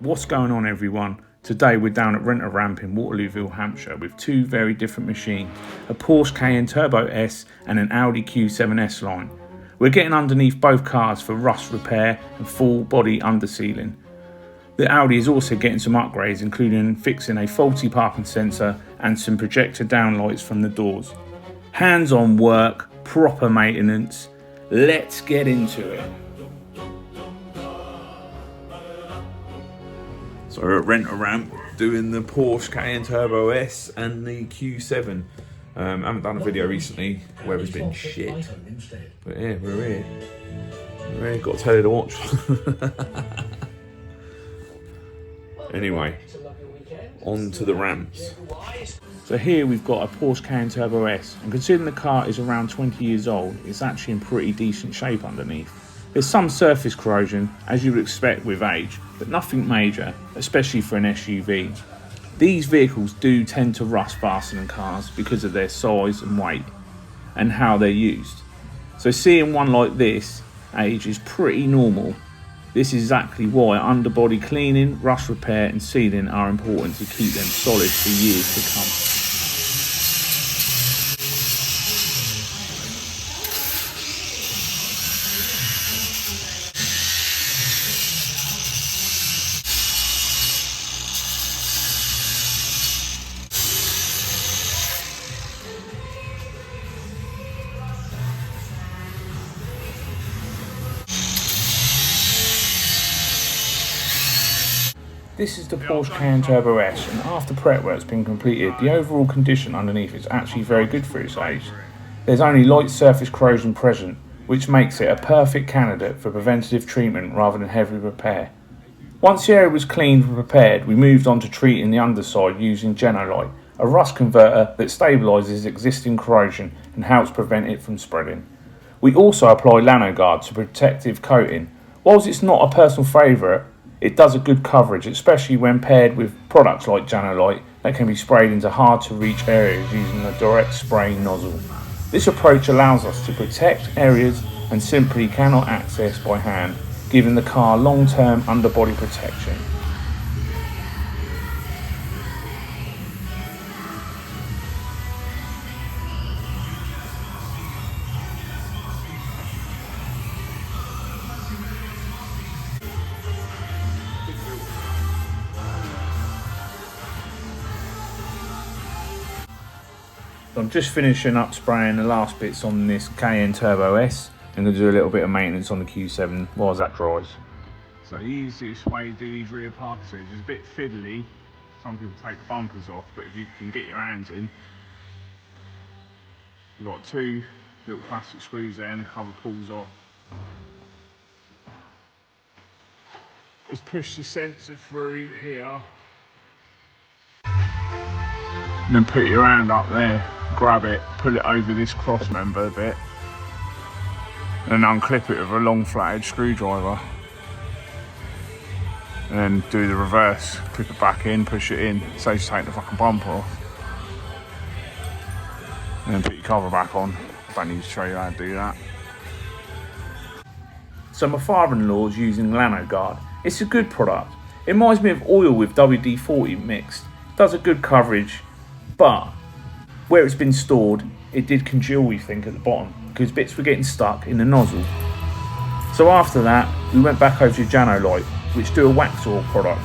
What's going on, everyone? Today we're down at Rent a Ramp in Waterlooville, Hampshire with two very different machines, a Porsche Cayenne Turbo S and an Audi Q7 S Line. We're getting underneath both cars for rust repair and full body undersealing. The Audi is also getting some upgrades, including fixing a faulty parking sensor and some projector downlights from the doors. Hands-on work, proper maintenance. Let's get into it. So we're at Rent a Ramp doing the Porsche Cayenne Turbo S and the Q7. I haven't done a video recently, the weather's been shit. But yeah, we're here. We're here, got to tell you to watch. Anyway, on to the ramps. So here we've got a Porsche Cayenne Turbo S, and considering the car is around 20 years old, it's actually in pretty decent shape underneath. There's some surface corrosion, as you would expect with age, but nothing major, especially for an SUV. These vehicles do tend to rust faster than cars because of their size and weight, and how they're used. So seeing one like this age is pretty normal. This is exactly why underbody cleaning, rust repair and sealing are important to keep them solid for years to come. This is the Porsche Cayenne Turbo S, and after prep work's been completed, the overall condition underneath is actually very good for its age. There's only light surface corrosion present, which makes it a perfect candidate for preventative treatment rather than heavy repair. Once the area was cleaned and prepared, we moved on to treating the underside using Genolite, a rust converter that stabilises existing corrosion and helps prevent it from spreading. We also apply LanoGuard to protective coating. Whilst it's not a personal favourite, it does a good coverage, especially when paired with products like Genolite that can be sprayed into hard to reach areas using a direct spraying nozzle. This approach allows us to protect areas and simply cannot access by hand, giving the car long-term underbody protection. I'm just finishing up spraying the last bits on this Cayenne Turbo S. I'm going to do a little bit of maintenance on the Q7 while that dries. So the easiest way to do these rear parking sensors is a bit fiddly. Some people take the bumpers off, but if you can get your hands in, you've got two little plastic screws there and the cover pulls off. Just push the sensor through here. And then put your hand up there, grab it, pull it over this cross member a bit, and then unclip it with a long flat-edge screwdriver. And then do the reverse, clip it back in, push it in, saves taking the fucking bumper off. And then put your cover back on. I don't need to show you how to do that. So my father-in-law's using LanoGuard. It's a good product. It reminds me of oil with WD-40 mixed. It does a good coverage. But where it's been stored, it did congeal, we think, at the bottom because bits were getting stuck in the nozzle. So after that, we went back over to Genolite, which do a wax oil product,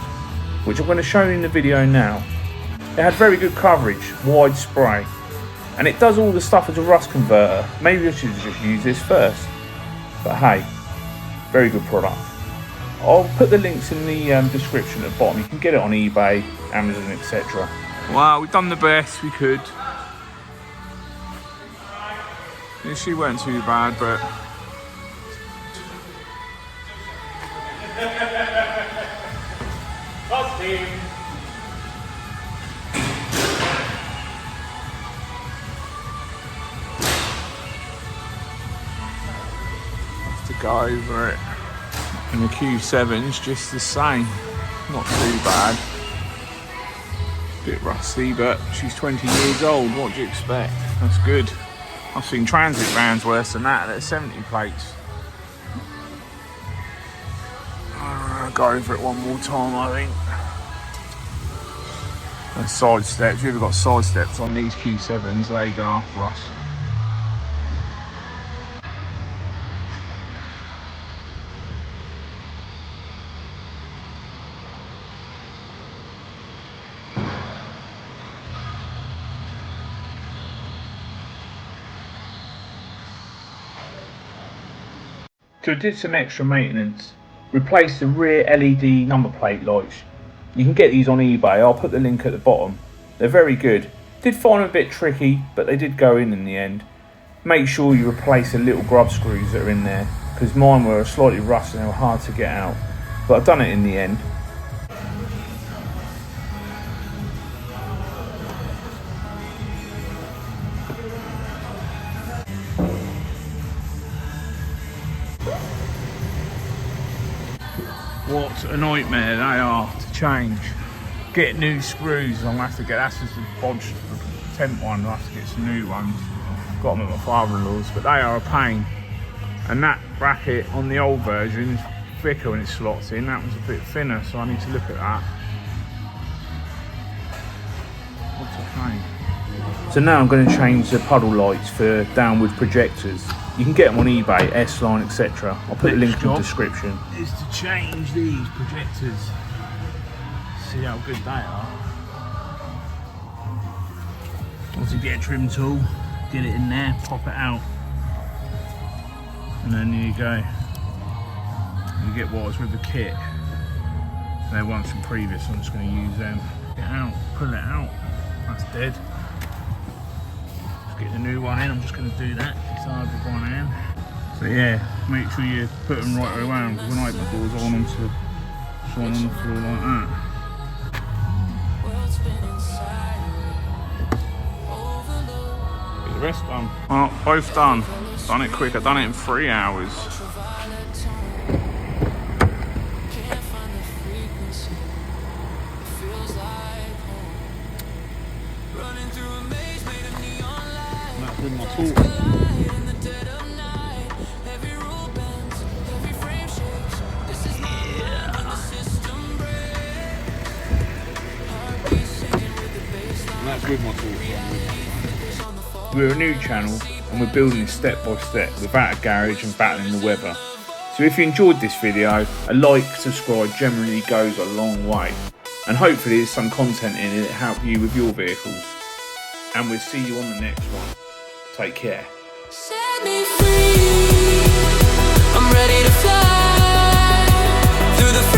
which I'm going to show you in the video now. It had very good coverage, wide spray, and it does all the stuff as a rust converter. Maybe I should have just used this first, but hey, very good product. I'll put the links in the description at the bottom. You can get it on eBay, Amazon, etc. Wow, we've done the best we could. She weren't too bad, but have to go over it. And the Q7's just the same, not too bad. Bit rusty, but she's 20 years old. What do you expect? That's good. I've seen transit vans worse than that. They're 70 plates. go over it one more time, I think. And side steps, if you've ever got side steps on these Q7s, they go after us. So I did some extra maintenance, replaced the rear LED number plate lights. You can get these on eBay, I'll put the link at the bottom. They're very good. Did find them a bit tricky, but they did go in the end. Make sure you replace the little grub screws that are in there, because mine were slightly rusty and they were hard to get out. But I've done it in the end. What a nightmare they are to change. Get new screws, I'm going to have to get, that's just a bodge, the temp one, I'll have to get some new ones. Got them at my father-in-law's, but they are a pain. And that bracket on the old version is thicker when it slots in, that one's a bit thinner, so I need to look at that. What's a pain? So now I'm going to change the puddle lights for downward projectors. You can get them on eBay, S Line, etc. I'll put a link in the description. Is to change these projectors. See how good they are. Also get a trim tool, get it in there, pop it out, and then there you go. You get what's with the kit. They're ones from previous, so I'm just going to use them. Get it out, pull it out. That's dead. Get the new one in, I'm just going to do that, it's hard with one hand. So yeah, make sure you put them right around, because when I open the doors I want them to shine on the floor like that. Get the rest done. Oh, both done. Done it quick, I've done it in 3 hours. With my tool. That's with my tool. We're a new channel and we're building it step by step without a garage and battling the weather. So if you enjoyed this video, a like, subscribe generally goes a long way. And hopefully there's some content in it that help you with your vehicles. And we'll see you on the next one. Take care. Set me free. I'm ready to fly through the